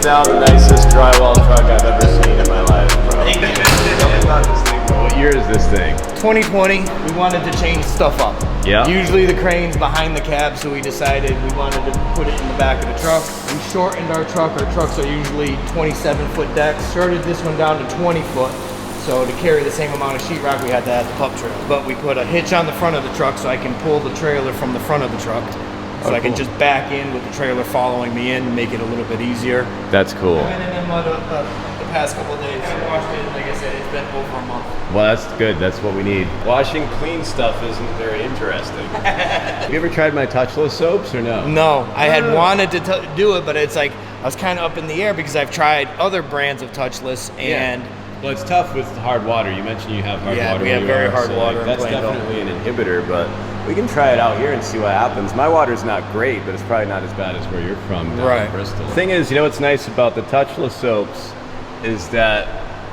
down the nicest drywall truck I've ever seen in my life, bro. Thank you. Tell me about this thing, bro. What year is this thing? 2020, we wanted to change stuff up. Yeah. Usually the crane's behind the cab, so we decided we wanted to put it in the back of the truck. We shortened our truck. Our trucks are usually 27-foot decks. Shorted this one down to 20 foot. So to carry the same amount of sheetrock, we had to add the pup trailer. But we put a hitch on the front of the truck so I can pull the trailer from the front of the truck. So I can just back in with the trailer following me in, make it a little bit easier. That's cool. And then the past couple of days, I washed it, like I said, it's been over a month. Well, that's good. That's what we need. Washing clean stuff isn't very interesting. Have you ever tried my touchless soaps or no? No, I had wanted to do it, but it's like, I was kind of up in the air because I've tried other brands of touchless and... Yeah. Well, it's tough with hard water. You mentioned you have hard water. Yeah, we have very hard water in That's Plainville. definitely an inhibitor, but we can try it out here and see what happens. My water's not great, but it's probably not as bad as where you're from down in Bristol. The thing is, you know what's nice about the touchless soaps is that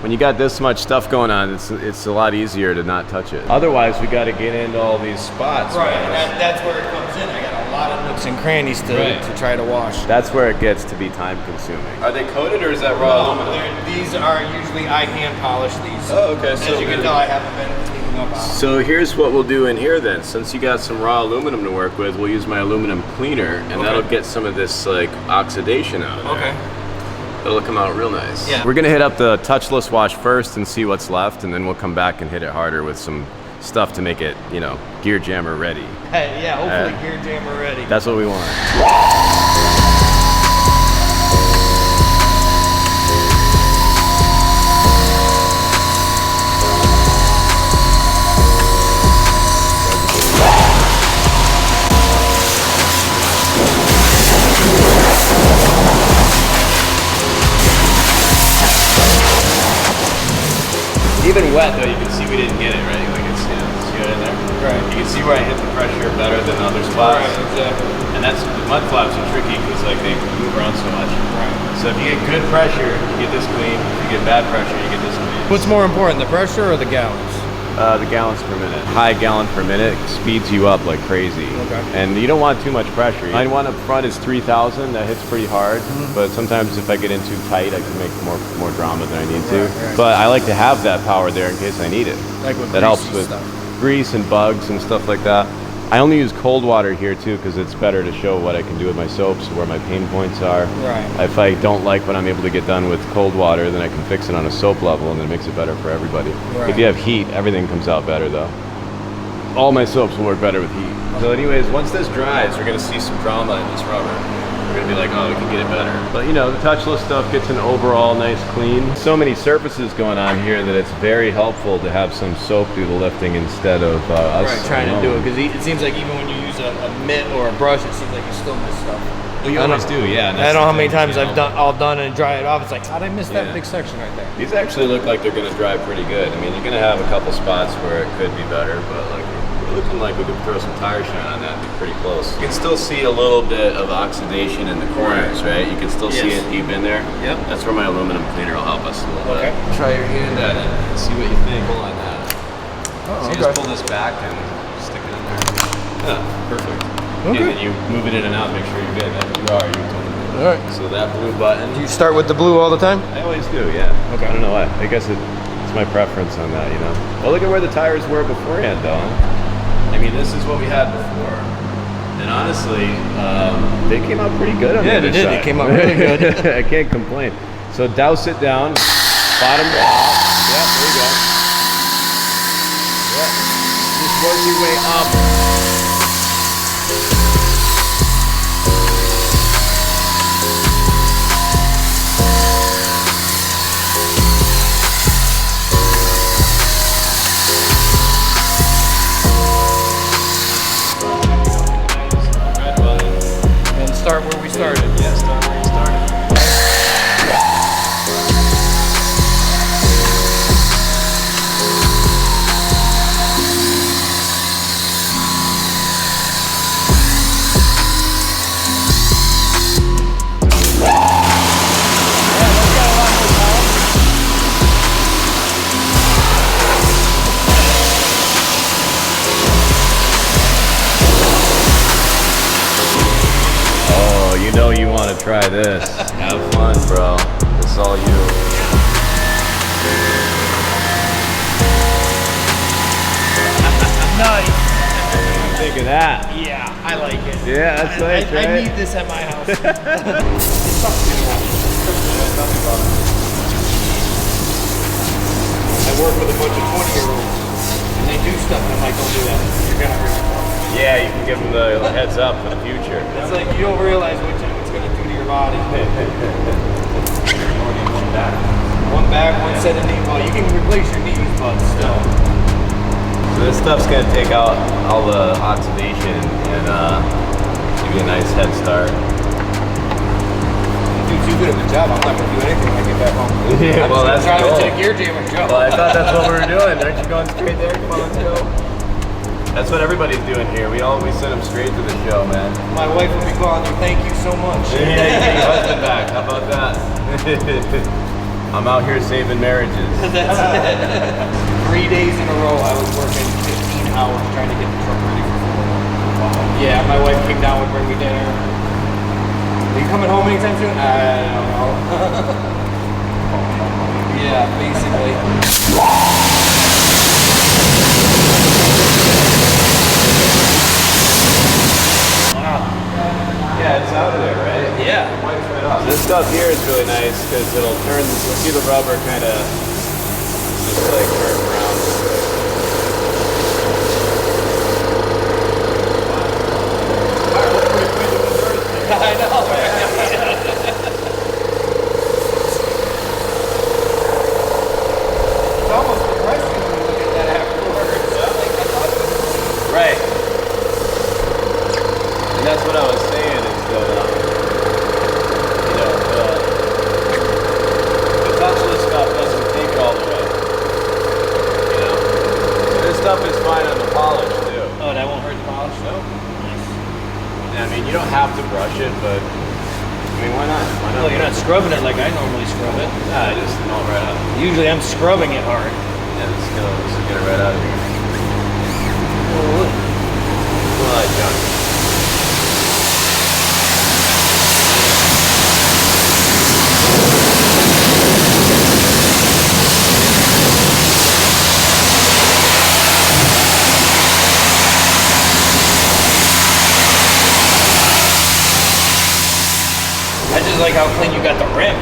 when you got this much stuff going on, it's a lot easier to not touch it. Otherwise, we got to get into all these spots. Right, and that's where it comes in. I got a lot of nooks and crannies to try to wash. That's where it gets to be time consuming. Are they coated or is that raw aluminum? These are usually, I hand polish these. Oh, okay. As you can tell, I haven't been cleaning up on them. So here's what we'll do in here then. Since you got some raw aluminum to work with, we'll use my aluminum cleaner, and that'll get some of this like oxidation out of there. Okay. It'll come out real nice. Yeah. We're gonna hit up the touchless wash first and see what's left, and then we'll come back and hit it harder with some stuff to make it, you know, gear jammer ready. Hey, yeah, hopefully gear jammer ready. That's what we want. Even wet though, you can see we didn't get it right. Like it's, see it in there? Right. You can see where I hit the pressure better than other spots. Right, exactly. And that's, the mud flaps are tricky because like they move around so much. Right. So if you get good pressure, you get this clean. If you get bad pressure, you get this clean. What's more important, the pressure or the gallons? The gallons per minute. High gallon per minute speeds you up like crazy. Okay. And you don't want too much pressure. My one up front is 3,000. That hits pretty hard. But sometimes if I get in too tight, I can make more drama than I need to. Right. But I like to have that power there in case I need it. Like with that helps with grease and bugs and stuff like that. I only use cold water here too because it's better to show what I can do with my soaps, where my pain points are. Right. If I don't like what I'm able to get done with cold water, then I can fix it on a soap level and then it makes it better for everybody. Right. If you have heat, everything comes out better though. All my soaps will work better with heat. So anyways, once this dries, we're gonna see some drama in this rubber. We're gonna be like, oh, we can get it better. But you know, the touchless stuff gets an overall nice clean. So many surfaces going on here that it's very helpful to have some soap do the lifting instead of us trying to do it, because it seems like even when you use a mitt or a brush, it seems like you still miss stuff. Well, you always do, yeah. I don't know how many times I've done and dry it off. It's like, how'd I miss that big section right there? These actually look like they're gonna dry pretty good. I mean, you're gonna have a couple spots where it could be better, but like we're looking like we could throw some tire shine on that and be pretty close. You can still see a little bit of oxidation in the corners, right? You can still see it deep in there. Yep. That's where my aluminum cleaner will help us a little bit. Try your hand at it and see what you think. Pull on that. So you just pull this back and stick it in there. Yeah, perfect. Okay. And then you move it in and out, make sure you're good. You are, you're totally good. All right. So that blue button. Do you start with the blue all the time? I always do, yeah. Okay. I don't know why. I guess it's my preference on that, you know. Well, look at where the tires were beforehand, though. I mean, this is what we had before. And honestly, they came out pretty good on the other side. They came out really good. I can't complain. So douse it down, bottom to top. Yeah, there you go. Yeah. Just work your way up. Start where we started. Yeah, start where you started. You know you want to try this. Have fun. bro. This is all you. Nice. Think of that. Yeah, I like it. Yeah, that's nice, I right? need this at my house. I work with a bunch of 20-year-olds, and they do stuff, and I'm like, don't do that. You're gonna hurt yourself. Yeah, you can give them the heads up for the future. It's like you don't realize what it's gonna do to your body. One back, one set of knee. Well, you can replace your knees, but still. So this stuff's gonna take out all the oxidation and give you a nice head start. You do too good of a job. I'm not gonna do anything when I get back home. Yeah, well, that's trying cool. to take your jam and Joe. Well, I thought that's what we were doing. Aren't you going straight there? Come on, let's go. That's what everybody's doing here. We send them straight to the show, man. My wife will be calling you. Thank you so much. Yeah, you get your husband back. How about that? I'm out here saving marriages. That's it. 3 days in a row, I was working 15 hours trying to get the truck ready for Florida. Yeah, my wife came down and bring me dinner. Are you coming home anytime soon? I don't know. Yeah, basically. Yeah, it's out of there, right? Yeah. Wipes right off. This stuff here is really nice because it'll turn, you'll see the rubber kind of just like turn around. I know, man. It's almost depressing when you look at that afterwards. Right. And that's what I was saying is that, you know, the touchless stuff doesn't take it all the way. You know? So this stuff is fine on the polish too. Oh, that won't hurt the polish, though? Nice. I mean, you don't have to brush it, but I mean, why not? Why not? Well, you're not scrubbing it like I normally scrub it. Nah, just melt right out. Usually I'm scrubbing it hard. Yeah, let's get it right out of here. Well, junk. I just like how clean you got the rim,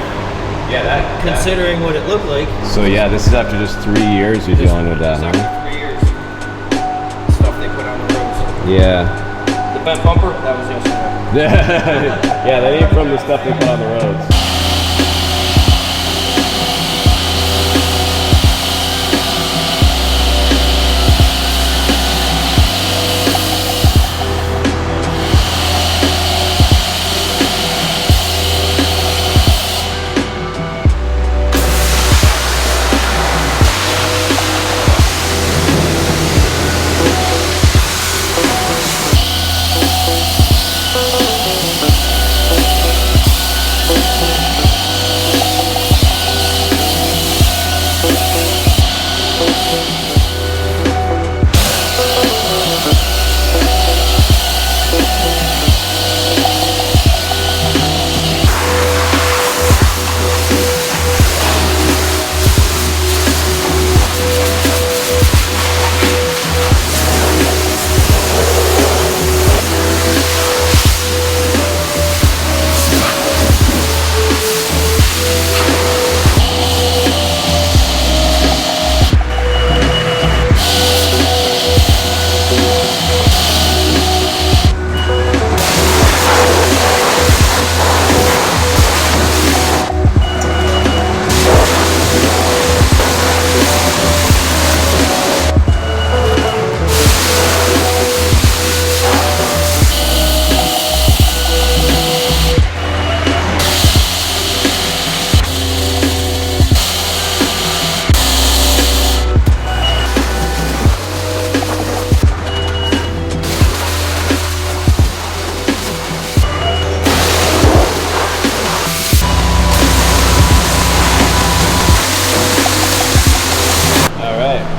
Yeah, that. considering what it looked like. So yeah, this is after just 3 years you're dealing with that, Just huh? after 3 years. Stuff they put on the roads. Yeah. The bent bumper, that was yesterday. Yeah, that ain't from the stuff they put on the roads.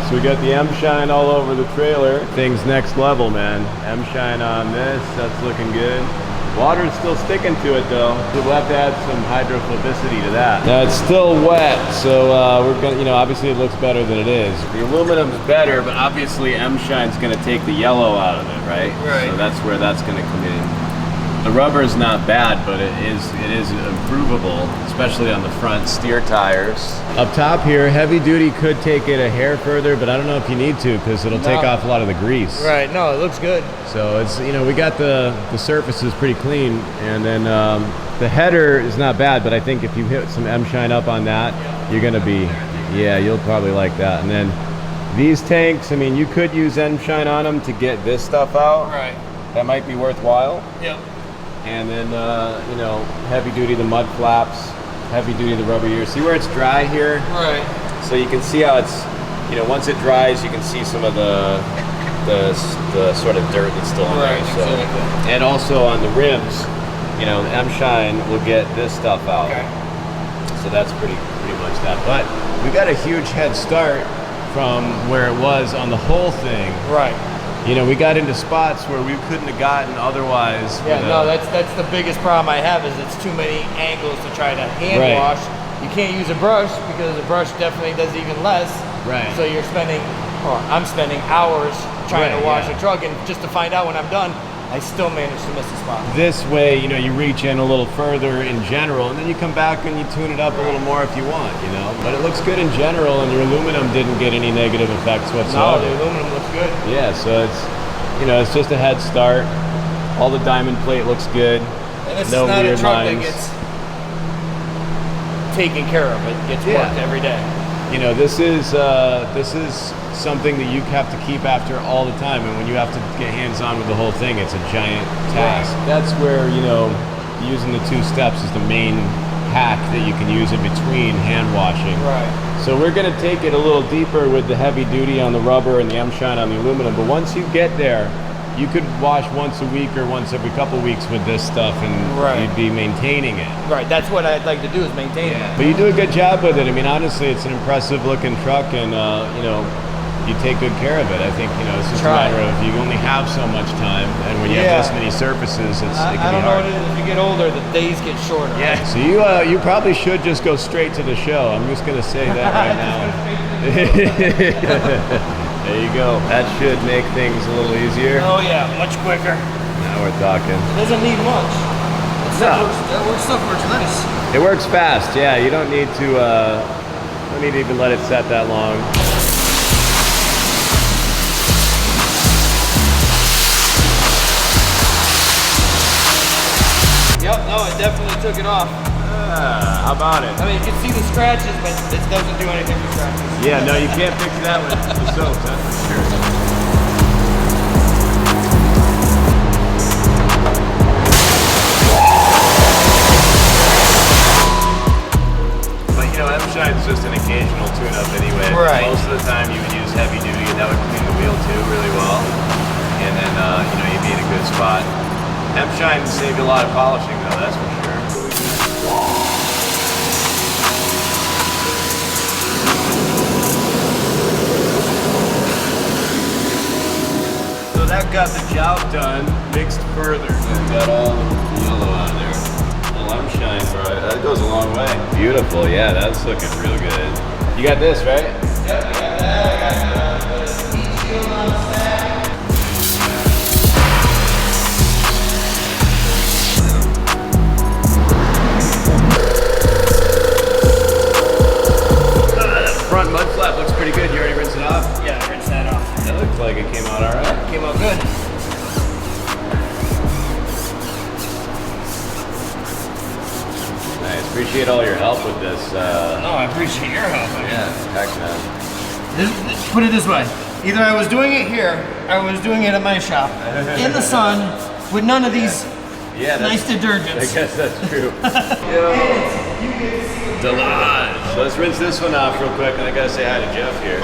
So we got the M-Shine all over the trailer. Thing's next level, man. M-Shine on this, that's looking good. Water's still sticking to it though. We'll have to add some hydrophobicity to that. Now it's still wet, so we're gonna, you know, obviously it looks better than it is. The aluminum's better, but obviously M-Shine's gonna take the yellow out of it, right? Right. So that's where that's gonna come in. The rubber's not bad, but it is improvable, especially on the front steer tires. Up top here, heavy duty could take it a hair further, but I don't know if you need to because it'll take off a lot of the grease. Right, no, it looks good. So it's, you know, we got the surface is pretty clean, and then the header is not bad, but I think if you hit some M-Shine up on that, you're gonna be, yeah, you'll probably like that. And then these tanks, I mean, you could use M-Shine on them to get this stuff out. Right. That might be worthwhile. Yep. And then, you know, heavy duty the mud flaps, heavy duty the rubber ears. See where it's dry here? Right. So you can see how it's, you know, once it dries, you can see some of the sort of dirt that's still in there. So, exactly. and also on the rims, you know, the M-Shine will get this stuff out. Okay. So that's pretty much that. But we got a huge head start from where it was on the whole thing. Right. You know, we got into spots where we couldn't have gotten otherwise. Yeah, no, that's the biggest problem I have is it's too many angles to try to hand wash. You can't use a brush because the brush definitely does even less. Right. So you're spending, or I'm spending hours trying to wash a truck, and just to find out when I'm done, I still manage to miss a spot. This way, you know, you reach in a little further in general, and then you come back and you tune it up a little more if you want, you know. But it looks good in general, and your aluminum didn't get any negative effects whatsoever. No, the aluminum looks good. Yeah, so it's, you know, it's just a head start. All the diamond plate looks good. And this no is not weird a truck lines. that gets taken care of. It gets worked every day. You know, this is something that you have to keep after all the time, and when you have to get hands-on with the whole thing, it's a giant task. That's where, you know, using the two steps is the main hack that you can use in between hand washing. Right. So we're going to take it a little deeper with the heavy duty on the rubber and the M-Shine on the aluminum, but once you get there, you could wash once a week or once every couple weeks with this stuff, and you'd be maintaining it. Right, that's what I'd like to do is maintain it. But you do a good job with it. I mean, honestly, it's an impressive looking truck, and you know, you take good care of it. I think, you know, it's just a matter of you only have so much time, and when you have this many surfaces, it can be hard. I don't know what it is. As you get older, the days get shorter. Yeah. So you probably should just go straight to the show. I'm just gonna say that right now. There you go. That should make things a little easier. Oh yeah, much quicker. Now we're talking. It doesn't need much. That stuff works nice. It works fast. Yeah, you don't need to even let it set that long. Yep, no, it definitely took it off. How about it? I mean, you can see the scratches, but it doesn't do anything for scratches. Yeah, no, you can't fix that with the soap, that's for sure. But you know, M-Shine's just an occasional tune-up anyway. Right. Most of the time you would use heavy duty, and that would clean the wheel too really well. And then, you know, you'd be in a good spot. M-Shine saved you a lot of polishing though, that's for sure. So that got the job done, mixed further. And got all the yellow out of there. Little M-Shine, bro, that goes a long way. Beautiful, yeah, that's looking real good. You got this, right? Yep, I got that. I got the heat shield on the stack. Front mud flap looks pretty good. You already rinsed it off? Yeah, I rinsed that off. That looks like it came out all right. Came out good. Nice. Appreciate all your help with this. No, I appreciate your help. Yeah, heck man. Put it this way. Either I was doing it here, or I was doing it at my shop. In the sun, with none of these nice detergents. I guess that's true. Delage. So let's rinse this one off real quick, and I gotta say hi to Jeff here.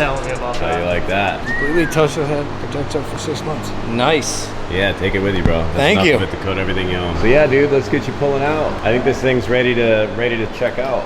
telling me about How you that. like that? Completely touchless head, protects up for 6 months. Nice. Yeah, take it with you, bro. That's Thank enough you. of it to coat everything you own. So yeah, dude, let's get you pulling out. I think this thing's ready to check out.